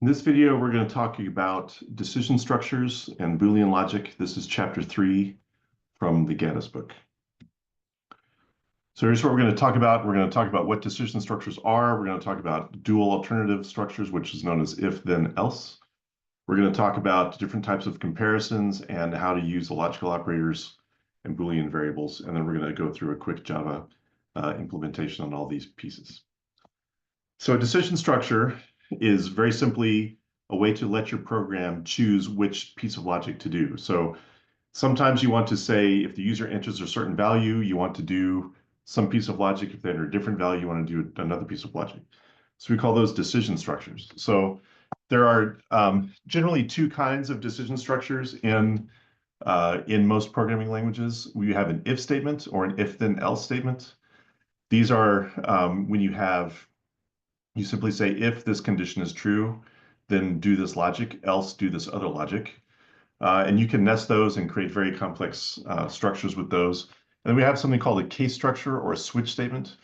In this video, we're going to talk about decision structures and Boolean logic. This is chapter 3 from the Gaddis book. So here's what we're going to talk about. We're going to talk about what decision structures are. We're going to talk about dual alternative structures, which is known as if, then, else. We're going to talk about different types of comparisons and how to use the logical operators and Boolean variables. And then we're going to go through a quick Java implementation on all these pieces. So a decision structure is very simply a way to let your program choose which piece of logic to do. So sometimes you want to say if the user enters a certain value, you want to do some piece of logic. If they enter a different value, you want to do another piece of logic. So we call those decision structures. So there are generally two kinds of decision structures in most programming languages. We have an if statement or an if then else statement. These are when you simply say, if this condition is true, then do this logic, else do this other logic. And you can nest those and create very complex structures with those. And then we have something called a case structure or a switch statement,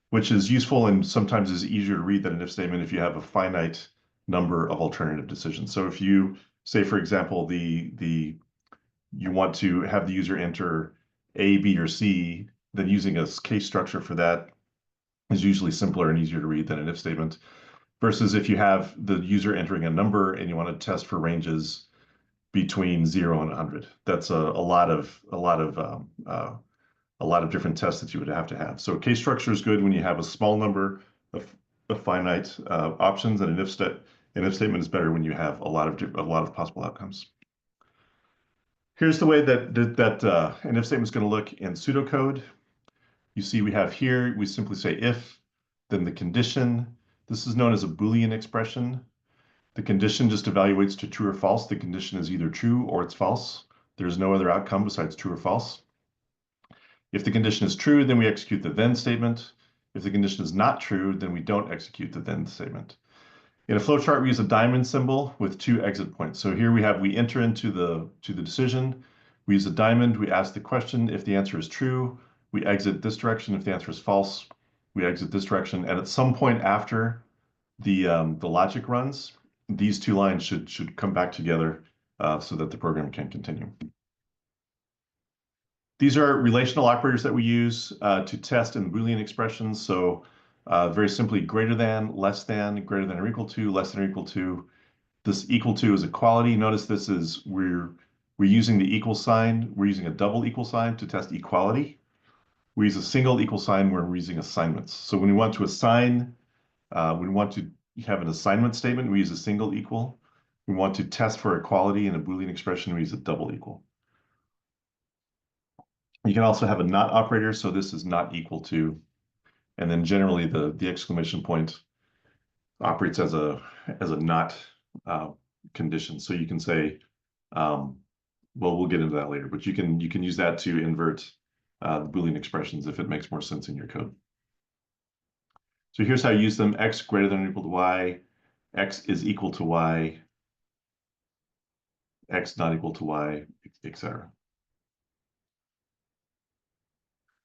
which is useful and sometimes is easier to read than an if statement if you have a finite number of alternative decisions. So if you say, for example, you want to have the user enter A, B, or C, then using a case structure for that is usually simpler and easier to read than an if statement, versus if you have the user entering a number and you want to test for ranges between 0 and 100. That's a lot of different tests that you would have to have. So case structure is good when you have a small number of finite options, and an if statement is better when you have a lot of possible outcomes. Here's the way that an if statement is going to look in pseudocode. You see we have here, we simply say if, then the condition. This is known as a Boolean expression. The condition just evaluates to true or false. The condition is either true or it's false. There's no other outcome besides true or false. If the condition is true, then we execute the then statement. If the condition is not true, then we don't execute the then statement. In a flowchart, we use a diamond symbol with 2 exit points. So here we enter into the decision. We use a diamond. We ask the question. If the answer is true, we exit this direction. If the answer is false, we exit this direction. And at some point after the logic runs, these two lines should come back together so that the program can continue. These are relational operators that we use to test in Boolean expressions. So very simply, greater than, less than, greater than or equal to, less than or equal to. This equal to is equality. Notice this is we're using the equal sign. We're using a double equal sign to test equality. We use a single equal sign when we're using assignments. So when we want to assign, when we want to have an assignment statement, we use a single equal. We want to test for equality in a Boolean expression, we use a double equal. You can also have a not operator, so this is not equal to. And then generally the exclamation point operates as a not condition. So you can say, well, we'll get into that later, but you can use that to invert the Boolean expressions if it makes more sense in your code. So here's how you use them: x greater than or equal to y, x is equal to y, x not equal to y, etc.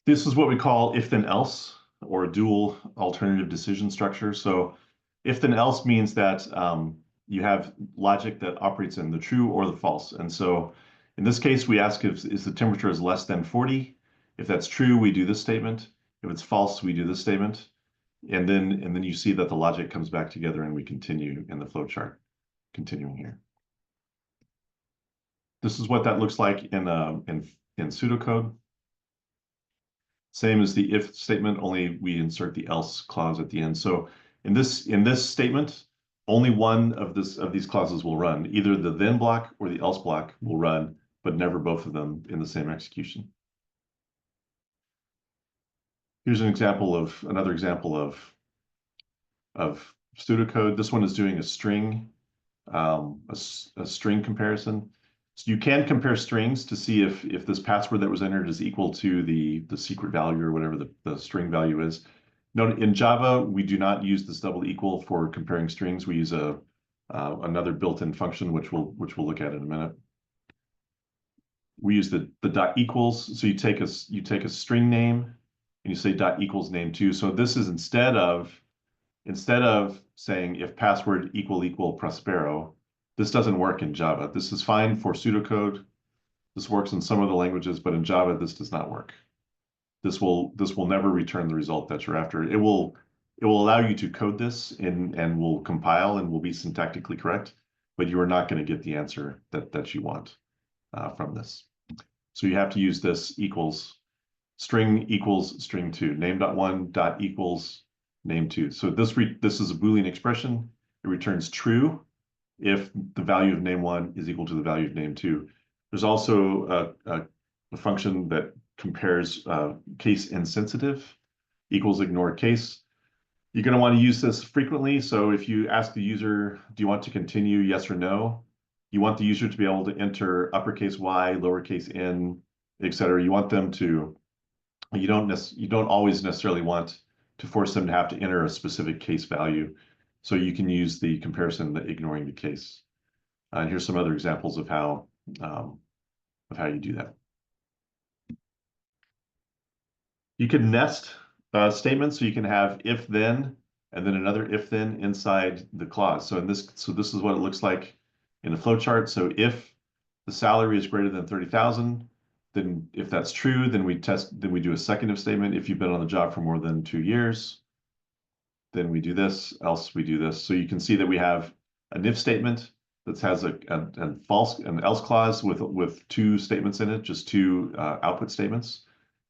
This is what we call if then else, or a dual alternative decision structure. So if then else means that you have logic that operates in the true or the false. And so in this case, we ask if the temperature is less than 40. If that's true, we do this statement. If it's false, we do this statement. And then you see that the logic comes back together and we continue in the flowchart, continuing here. This is what that looks like in pseudocode. Same as the if statement, only we insert the else clause at the end. So in this statement, only one of these clauses will run. Either the then block or the else block will run, but never both of them in the same execution. Here's another example of pseudocode. This one is doing a string comparison. So you can compare strings to see if this password that was entered is equal to the secret value or whatever the string value is. Note in Java, we do not use this double equal for comparing strings. We use another built-in function, which we'll look at in a minute. We use the dot equals. So you take a string name and you say dot equals name 2. So this is instead of saying if password equal Prospero, this doesn't work in Java. This is fine for pseudocode. This works in some of the languages, but in Java, this does not work. This will never return the result that you're after. It will allow you to code this and will compile and will be syntactically correct, but you are not going to get the answer that you want from this. So you have to use this equals string equals string2, name.1 dot equals name2. So this is a Boolean expression. It returns true if the value of name1 is equal to the value of name2. There's also a function that compares case insensitive equals ignore case. You're going to want to use this frequently. So if you ask the user, do you want to continue, yes or no? You want the user to be able to enter uppercase Y, lowercase n, etc. You want them to, you don't always necessarily want to force them to have to enter a specific case value. So you can use the comparison ignoring the case. And here's some other examples of how you do that. You can nest statements, so you can have if then and then another if then inside the clause. So this is what it looks like in a flowchart. So if the salary is greater than 30,000, then if that's true, then we do a second if statement. If you've been on the job for more than 2 years, then we do this, else we do this. So you can see that we have an if statement that has an else clause with 2 statements in it, just 2 output statements.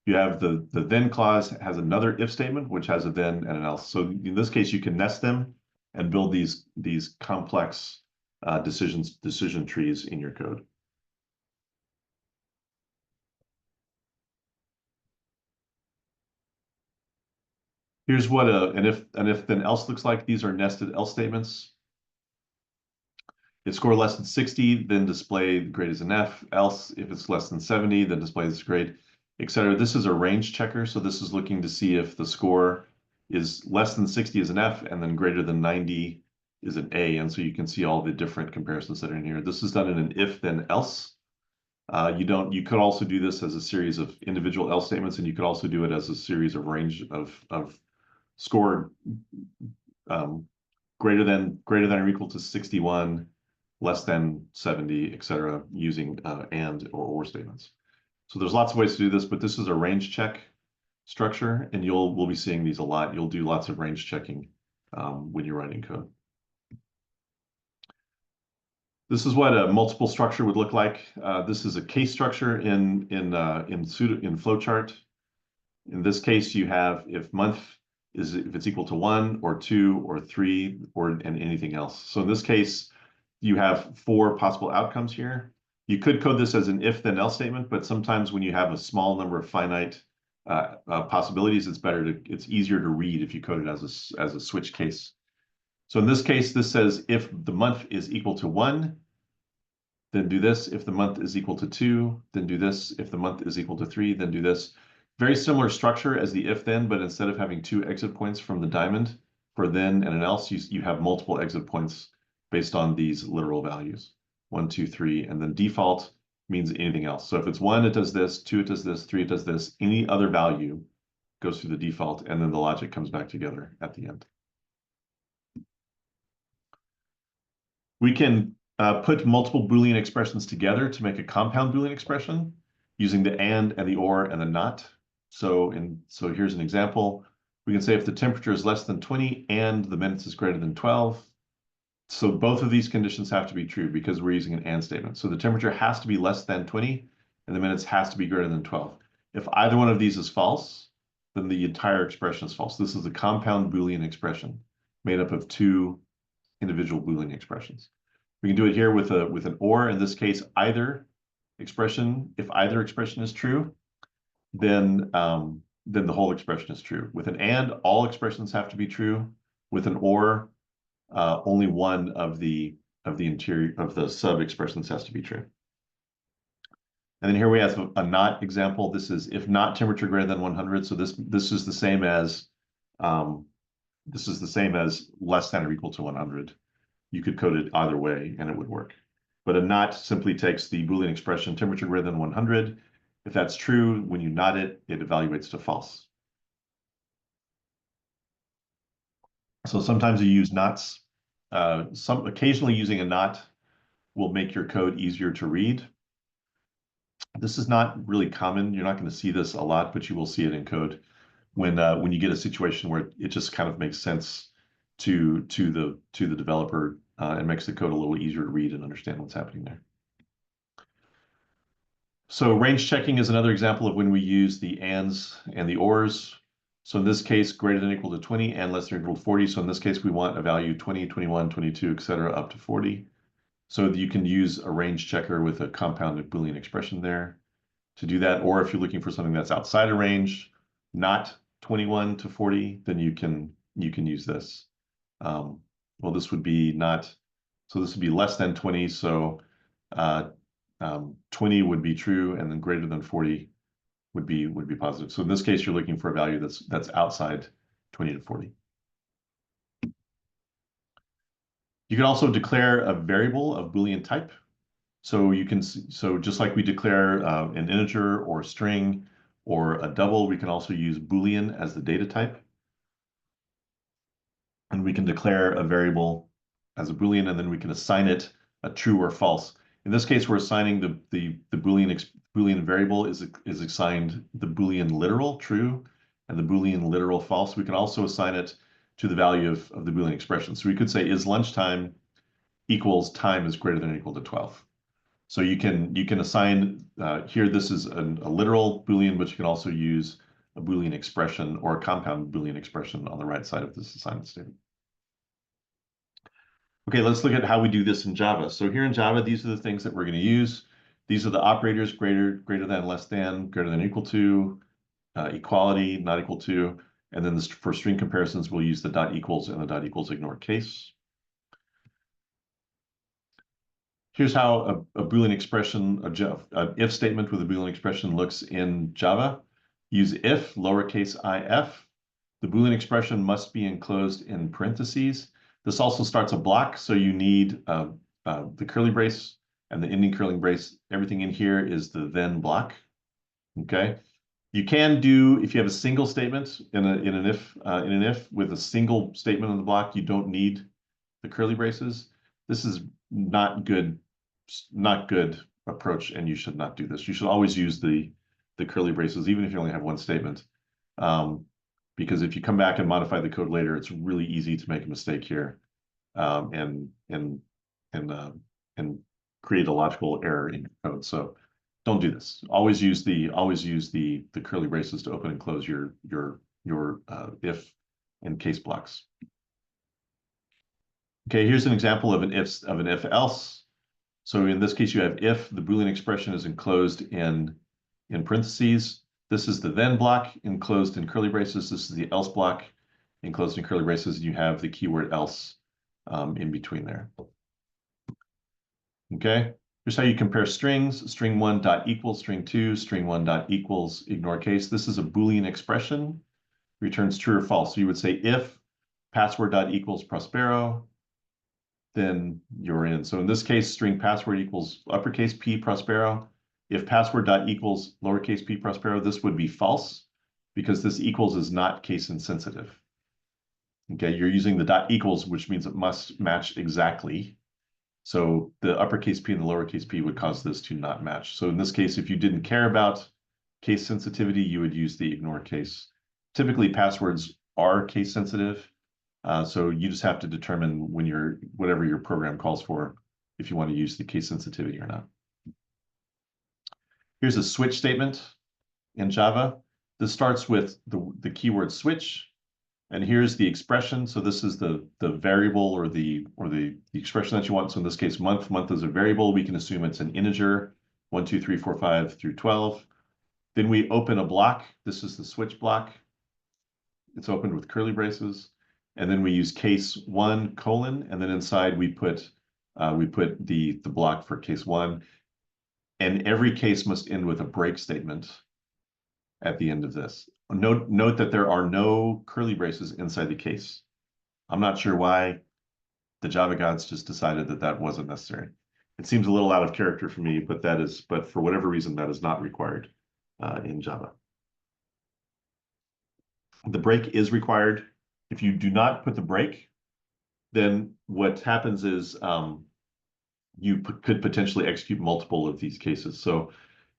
You have the then clause has another if statement, which has a then and an else. So in this case, you can nest them and build these complex decision trees in your code. Here's what an if then else looks like. These are nested else statements. If score less than 60, then display the grade as an F. Else, if it's less than 70, then display this grade, etc. This is a range checker, so this is looking to see if the score is less than 60 is an F, and then greater than 90 is an A. And so you can see all the different comparisons that are in here. This is done in an if then else. You could also do this as a series of individual else statements, and you could also do it as a series of range of score greater than or equal to 61, less than 70, etc., using and or statements. So there's lots of ways to do this, but this is a range check structure, and we'll be seeing these a lot. You'll do lots of range checking when you're writing code. This is what a multiple structure would look like. This is a case structure in flowchart. In this case, you have if month if it's equal to 1 or 2 or 3 and anything else. So in this case, you have 4 possible outcomes here. You could code this as an if then else statement, but sometimes when you have a small number of finite possibilities, it's easier to read if you code it as a switch case. So in this case, this says if the month is equal to 1, then do this. If the month is equal to 2, then do this. If the month is equal to 3, then do this. Very similar structure as the if then, but instead of having 2 exit points from the diamond for then and an else, you have multiple exit points based on these literal values. 1, 2, 3, and then default means anything else. So if it's 1, it does this, 2, it does this, 3, it does this. Any other value goes through the default, and then the logic comes back together at the end. We can put multiple Boolean expressions together to make a compound Boolean expression using the and the or and the not. So here's an example. We can say if the temperature is less than 20 and the minutes is greater than 12. So both of these conditions have to be true because we're using an and statement. So the temperature has to be less than 20 and the minutes has to be greater than 12. If either one of these is false, then the entire expression is false. This is a compound Boolean expression made up of 2 individual Boolean expressions. We can do it here with an or. In this case, if either expression is true, then the whole expression is true. With an and, all expressions have to be true. With an or, only one of the sub expressions has to be true. And then here we have a not example. This is if not temperature greater than 100. So this is the same as less than or equal to 100. You could code it either way and it would work. But a not simply takes the Boolean expression temperature greater than 100. If that's true, when you not it, it evaluates to false. So sometimes you use nots. Occasionally using a not will make your code easier to read. This is not really common. You're not going to see this a lot, but you will see it in code when you get a situation where it just kind of makes sense to the developer and makes the code a little easier to read and understand what's happening there. So range checking is another example of when we use the ands and the ors. So in this case, greater than or equal to 20 and less than or equal to 40. So in this case, we want a value 20, 21, 22, etc., up to 40. So you can use a range checker with a compounded Boolean expression there to do that. Or if you're looking for something that's outside of range, not 21 to 40, then you can use this. Well, this would be not, so this would be less than 20. So 20 would be true, and then greater than 40 would be positive. So in this case, you're looking for a value that's outside 20 to 40. You can also declare a variable of Boolean type. So just like we declare an integer or a string or a double, we can also use Boolean as the data type. And we can declare a variable as a Boolean, and then we can assign it a true or false. In this case, we're assigning the Boolean variable is assigned the Boolean literal true and the Boolean literal false. We can also assign it to the value of the Boolean expression. So we could say is lunchtime equals time is greater than or equal to 12. So you can assign here, this is a literal Boolean, but you can also use a Boolean expression or a compound Boolean expression on the right side of this assignment statement. Okay, let's look at how we do this in Java. So here in Java, these are the things that we're going to use. These are the operators: greater than, less than, greater than, equal to, equality, not equal to, and then for string comparisons, we'll use the dot equals and the dot equals ignore case. Here's how a Boolean expression, an if statement with a Boolean expression looks in Java. Use if, lowercase if. The Boolean expression must be enclosed in parentheses. This also starts a block, so you need the curly brace and the ending curly brace. Everything in here is the then block. Okay. You can do, if you have a single statement in an if with a single statement on the block, you don't need the curly braces. This is not good approach, and you should not do this. You should always use the curly braces, even if you only have one statement. Because if you come back and modify the code later, it's really easy to make a mistake here and create a logical error in your code. So don't do this. Always use the curly braces to open and close your if and case blocks. Okay, here's an example of an if else. So in this case, you have if the Boolean expression is enclosed in parentheses. This is the then block enclosed in curly braces. This is the else block enclosed in curly braces. And you have the keyword else in between there. Okay, here's how you compare strings. String 1 dot equals string 2, string 1 dot equals ignore case. This is a Boolean expression, returns true or false. So you would say if password dot equals Prospero, then you're in. So in this case, string password equals uppercase P Prospero. If password dot equals lowercase p Prospero, this would be false because this equals is not case insensitive. Okay, you're using the dot equals, which means it must match exactly. So the uppercase P and the lowercase p would cause this to not match. So in this case, if you didn't care about case sensitivity, you would use the ignore case. Typically, passwords are case sensitive. So you just have to determine when whatever your program calls for, if you want to use the case sensitivity or not. Here's a switch statement in Java. This starts with the keyword switch, and here's the expression. So this is the variable or the expression that you want. So in this case, month is a variable. We can assume it's an integer, 1, 2, 3, 4, 5 through 12. Then we open a block. This is the switch block. It's opened with curly braces. And then we use case 1 colon, and then inside we put the block for case 1. And every case must end with a break statement at the end of this. Note that there are no curly braces inside the case. I'm not sure why the Java gods just decided that wasn't necessary. It seems a little out of character for me, but for whatever reason, that is not required in Java. The break is required If you do not put the break, then what happens is you could potentially execute multiple of these cases. So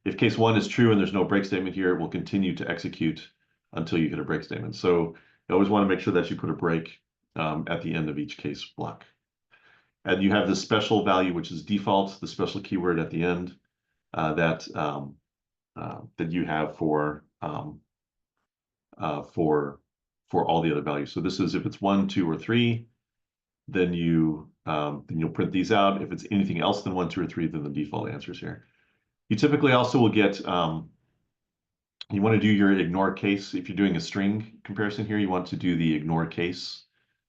if case 1 is true and there's no break statement here, it will continue to execute until you hit a break statement. So you always want to make sure that you put a break at the end of each case block. And you have this special value, which is default, the special keyword at the end that you have for all the other values. So this is if it's 1, 2, or 3, then you'll print these out. If it's anything else than 1, 2, or 3, then the default answer is here. You typically also will get you want to do your ignore case. If you're doing a string comparison here, you want to do the ignore case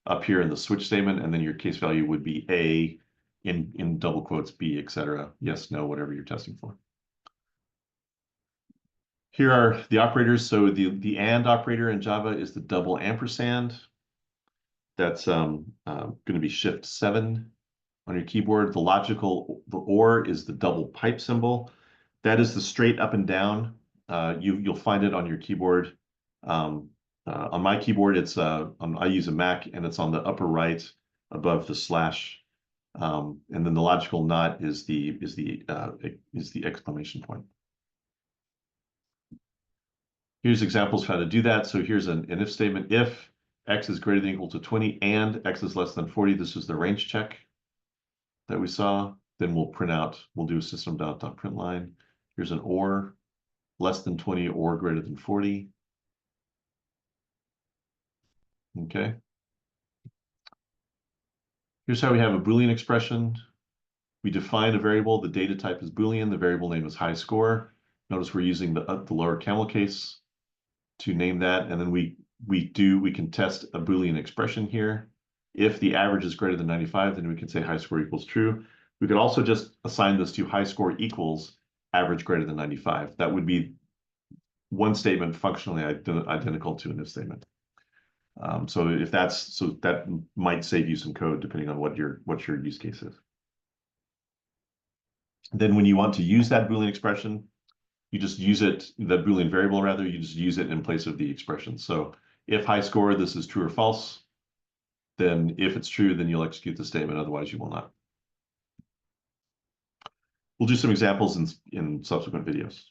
up here in the switch statement, and then your case value would be A in double quotes, B, etc. Yes, no, whatever you're testing for. Here are the operators. So the AND operator in Java is the double ampersand. That's going to be shift 7 on your keyboard. The OR is the double pipe symbol. That is the straight up and down. You'll find it on your keyboard. On my keyboard, I use a Mac, and it's on the upper right above the slash. And then the logical not is the exclamation point. Here's examples of how to do that. So here's an if statement. If x is greater than or equal to 20 and x is less than 40, this is the range check that we saw. Then we'll do a system.println. Here's an or, less than 20 or greater than 40. Okay. Here's how we have a Boolean expression. We define a variable. The data type is Boolean. The variable name is high score. Notice we're using the lower camel case to name that. And then we can test a Boolean expression here. If the average is greater than 95, then we can say high score equals true. We could also just assign this to high score equals average greater than 95. That would be one statement functionally identical to an if statement. So that might save you some code depending on what your use case is. Then when you want to use that Boolean expression, you just use it, the Boolean variable rather, you just use it in place of the expression. So if high score, this is true or false, then if it's true, then you'll execute the statement, otherwise you will not. We'll do some examples in subsequent videos.